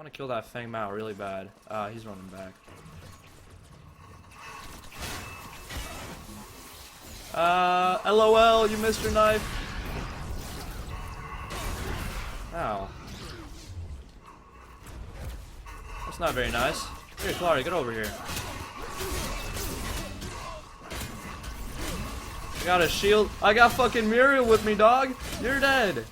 want to kill that Feng Mao really bad. He's running back. LOL, you missed your knife. Ow. That's not very nice. Here, Clary, get over here. I got a shield. I got fucking Muriel with me, dog. You're dead.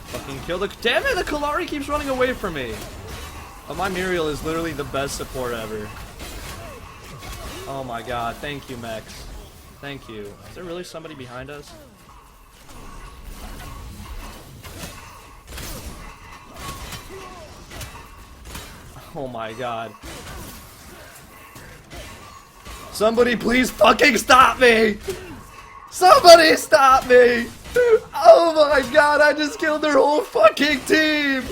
Fucking kill the— damn it, the Kalari keeps running away from me. Oh, my Muriel is literally the best support ever. Oh my god, thank you, Mex. Thank you. Is there really somebody behind us? Oh my god. Somebody please fucking stop me! Somebody stop me! Oh my god, I just killed their whole fucking team!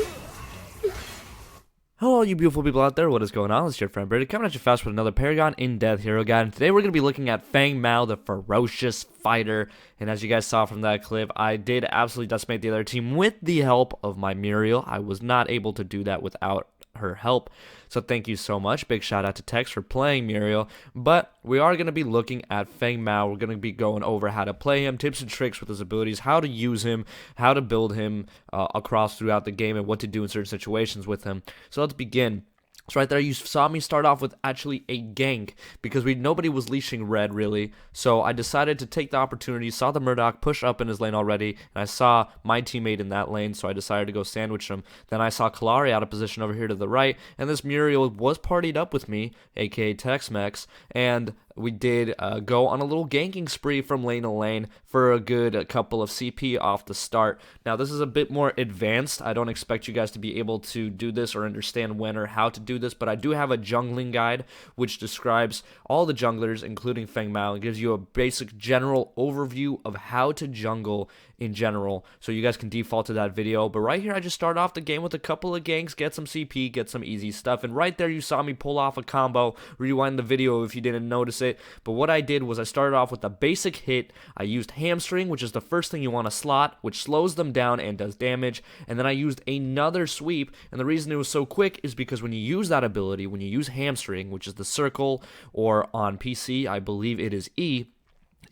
Hello, you beautiful people out there. What is going on? It's your friend Brady coming at you fast with another Paragon in-depth hero guide. And today we're going to be looking at Feng Mao, the Ferocious fighter. And as you guys saw from that clip, I did absolutely decimate the other team with the help of my Muriel. I was not able to do that without her help. So thank you so much. Big shout out to Tex for playing Muriel. But we are going to be looking at Feng Mao. We're going to be going over how to play him, tips and tricks with his abilities, how to use him, how to build him across throughout the game, and what to do in certain situations with him. So let's begin. So right there, you saw me start off with actually a gank because nobody was leashing red really. So I decided to take the opportunity, saw the Murdoch push up in his lane already, and I saw my teammate in that lane, so I decided to go sandwich him. Then I saw Kalari out of position over here to the right, and this Muriel was partied up with me, aka Tex-Mex, and we did go on a little ganking spree from lane to lane for a good couple of CP off the start. Now, this is a bit more advanced. I don't expect you guys to be able to do this or understand when or how to do this, but I do have a jungling guide which describes all the junglers, including Feng Mao, and gives you a basic general overview of how to jungle in general, so you guys can default to that video. But right here, I just start off the game with a couple of ganks, get some CP, get some easy stuff, and right there you saw me pull off a combo. Rewind the video if you didn't notice it, but what I did was I started off with a basic hit. I used hamstring, which is the first thing you want to slot, which slows them down and does damage, and then I used another sweep, and the reason it was so quick is because when you use that ability, when you use hamstring, which is the circle, or on PC, I believe it is E,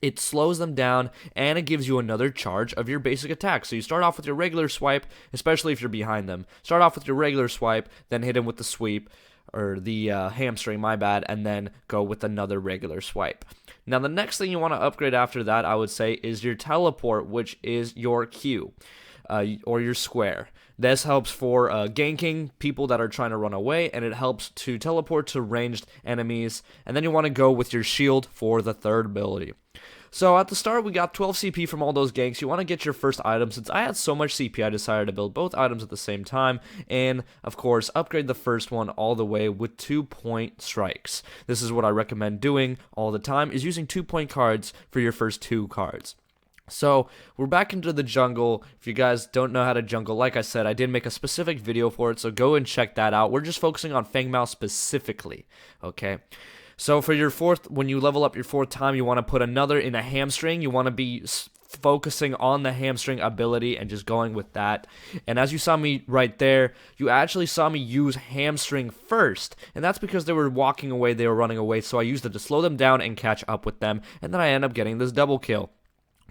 it slows them down, and it gives you another charge of your basic attack. So you start off with your regular swipe, especially if you're behind them. Start off with your regular swipe, then hit him with the sweep, or the hamstring, my bad, and then go with another regular swipe. Now, the next thing you want to upgrade after that, I would say, is your teleport, which is your Q, or your square. This helps for ganking people that are trying to run away, and it helps to teleport to ranged enemies. And then you want to go with your shield for the third ability. So at the start, we got 12 CP from all those ganks. You want to get your first item. Since I had so much CP, I decided to build both items at the same time. And, of course, upgrade the first one all the way with 2-point strikes. This is what I recommend doing all the time, is using 2-point cards for your first 2 cards. So, we're back into the jungle. If you guys don't know how to jungle, like I said, I did make a specific video for it, so go and check that out. We're just focusing on Feng Mao specifically, okay? So for your fourth, when you level up your 4th time, you want to put another in a hamstring. You want to be focusing on the hamstring ability and just going with that. And as you saw me right there, you actually saw me use hamstring first. And that's because they were walking away, they were running away. So I used it to slow them down and catch up with them. And then I end up getting this double kill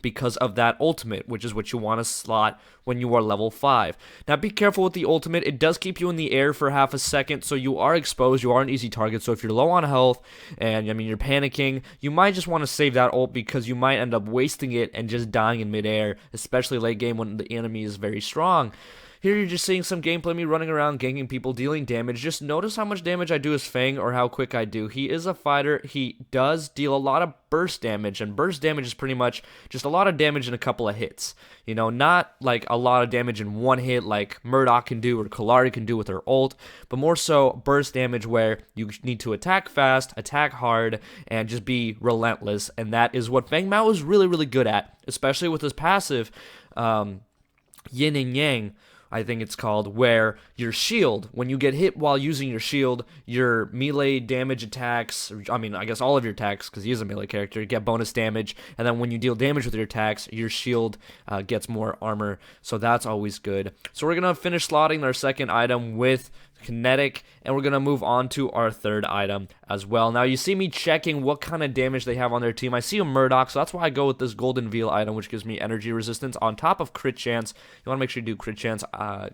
because of that ultimate, which is what you want to slot when you are level 5. Now be careful with the ultimate. It does keep you in the air for half a second, so you are exposed, you are an easy target. So if you're low on health and you're panicking, you might just want to save that ult because you might end up wasting it and just dying in midair, especially late game when the enemy is very strong. Here you're just seeing some gameplay, me running around, ganking people, dealing damage. Just notice how much damage I do as Feng, or how quick I do. He is a fighter. He does deal a lot of burst damage, and burst damage is pretty much just a lot of damage in a couple of hits. You know, not like a lot of damage in one hit like Murdoch can do or Kalari can do with her ult, but more so burst damage where you need to attack fast, attack hard, and just be relentless. And that is what Feng Mao is really, really good at, especially with his passive, Yin and Yang, I think it's called, where your shield, when you get hit while using your shield, your melee damage attacks, I mean, I guess all of your attacks, because he is a melee character, get bonus damage, and then when you deal damage with your attacks, your shield gets more armor, so that's always good. So we're going to finish slotting our second item with kinetic, and we're going to move on to our third item as well. Now, you see me checking what kind of damage they have on their team. I see a Murdoch, so that's why I go with this Golden Veil item, which gives me energy resistance on top of crit chance. You want to make sure you do crit chance.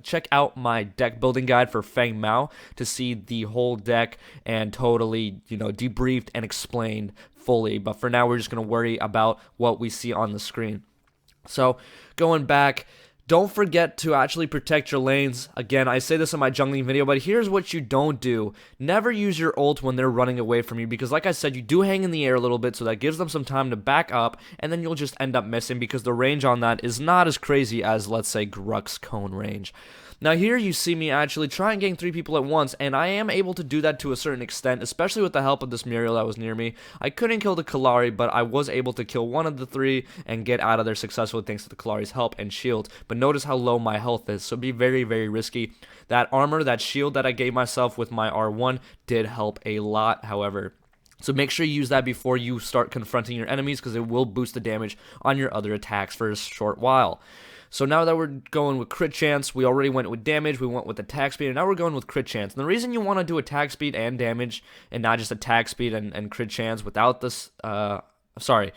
Check out my deck building guide for Feng Mao to see the whole deck and totally, debriefed and explained fully. But for now, we're just going to worry about what we see on the screen. So, going back, don't forget to actually protect your lanes. Again, I say this in my jungling video, but here's what you don't do. Never use your ult when they're running away from you, because like I said, you do hang in the air a little bit, so that gives them some time to back up, and then you'll just end up missing because the range on that is not as crazy as, let's say, Grux cone range. Now here you see me actually try and gang 3 people at once, and I am able to do that to a certain extent, especially with the help of this Muriel that was near me. I couldn't kill the Kallari, but I was able to kill one of the 3 and get out of there successfully thanks to the Kallari's help and shield. But notice how low my health is, so be very, very risky. That armor, that shield that I gave myself with my R1 did help a lot, however. So make sure you use that before you start confronting your enemies, because it will boost the damage on your other attacks for a short while. So now that we're going with crit chance, we already went with damage, we went with attack speed, and now we're going with crit chance. And the reason you want to do attack speed and damage, and not just attack speed and crit chance without this, sorry,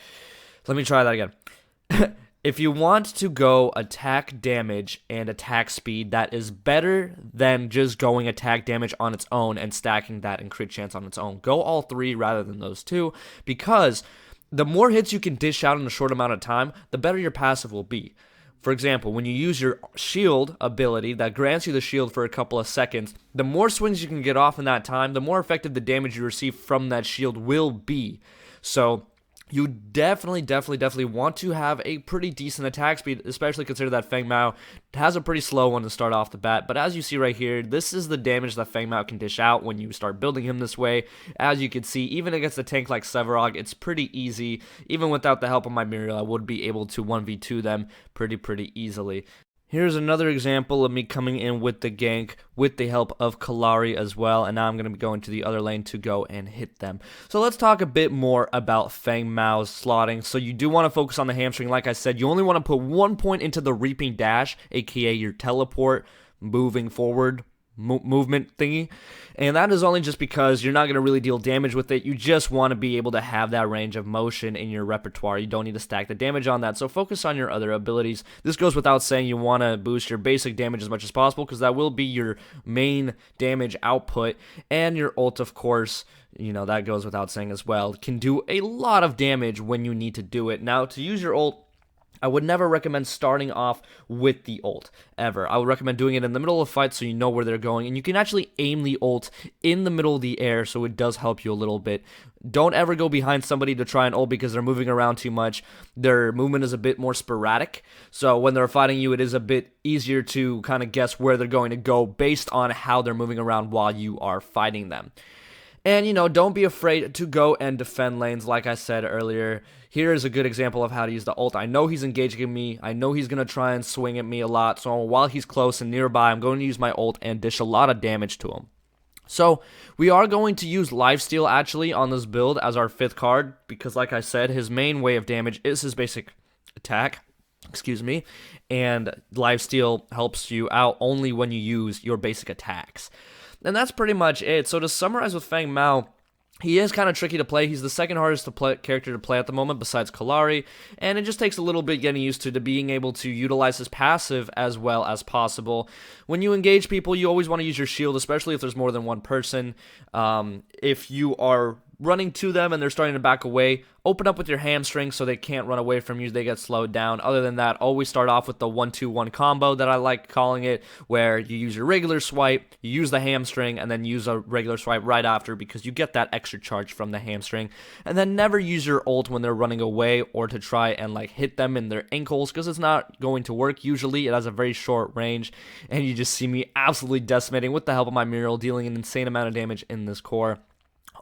let me try that again. If you want to go attack damage and attack speed, that is better than just going attack damage on its own and stacking that and crit chance on its own. Go all 3 rather than those 2, because the more hits you can dish out in a short amount of time, the better your passive will be. For example, when you use your shield ability that grants you the shield for a couple of seconds, the more swings you can get off in that time, the more effective the damage you receive from that shield will be. So you definitely want to have a pretty decent attack speed, especially consider that Feng Mao has a pretty slow one to start off the bat. But as you see right here, this is the damage that Feng Mao can dish out when you start building him this way. As you can see, even against a tank like Sevarog, it's pretty easy. Even without the help of my Muriel, I would be able to 1v2 them pretty easily. Here's another example of me coming in with the gank with the help of Kallari as well, and now I'm going to be going to the other lane to go and hit them. So let's talk a bit more about Feng Mao's slotting. So you do want to focus on the hamstring. Like I said, you only want to put 1 point into the Reaping Dash, aka your teleport, moving forward movement thingy, and that is only just because you're not going to really deal damage with it. You just want to be able to have that range of motion in your repertoire. You don't need to stack the damage on that, so focus on your other abilities. This goes without saying. You want to boost your basic damage as much as possible, because that will be your main damage output, and your ult, of course, that goes without saying as well, can do a lot of damage when you need to do it. Now, to use your ult, I would never recommend starting off with the ult, ever. I would recommend doing it in the middle of a fight so you know where they're going, and you can actually aim the ult in the middle of the air, so it does help you a little bit. Don't ever go behind somebody to try and ult because they're moving around too much. Their movement is a bit more sporadic, so when they're fighting you, it is a bit easier to kind of guess where they're going to go based on how they're moving around while you are fighting them. And, don't be afraid to go and defend lanes, like I said earlier. Here is a good example of how to use the ult. I know he's engaging me. I know he's going to try and swing at me a lot. So while he's close and nearby, I'm going to use my ult and dish a lot of damage to him. So we are going to use Lifesteal, actually, on this build as our 5th card. Because, like I said, his main way of damage is his basic attack. And Lifesteal helps you out only when you use your basic attacks. And that's pretty much it. So to summarize with Feng Mao, he is kind of tricky to play. He's the second hardest character to play at the moment besides Kallari, and it just takes a little bit getting used to being able to utilize his passive as well as possible. When you engage people, you always want to use your shield, especially if there's more than one person. If you are running to them and they're starting to back away, open up with your hamstring so they can't run away from you, they get slowed down. Other than that, always start off with the 1-2-1 combo that I like calling it, where you use your regular swipe, you use the hamstring, and then use a regular swipe right after, because you get that extra charge from the hamstring. And then never use your ult when they're running away or to try and hit them in their ankles, because it's not going to work. Usually it has a very short range, and you just see me absolutely decimating with the help of my Muriel, dealing an insane amount of damage in this core.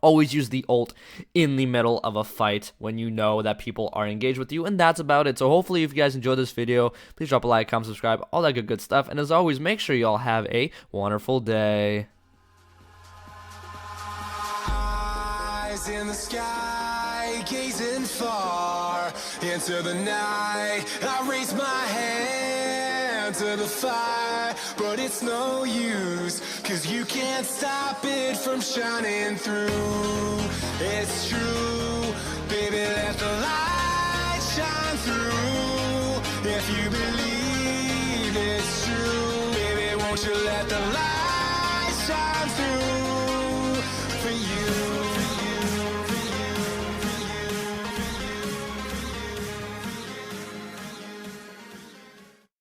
always use the ult in the middle of a fight when you know that people are engaged with you, and that's about it. So hopefully if you guys enjoyed this video, please drop a like, comment, subscribe, all that good stuff, and as always, make sure you all have a wonderful day. Eyes in the sky, gazing far into the night, I raise my hand to the fire, but it's no use, 'cause you can't stop it from shining through. It's true, baby, let the light shine through. If you believe it's true, baby, won't you let the light shine through.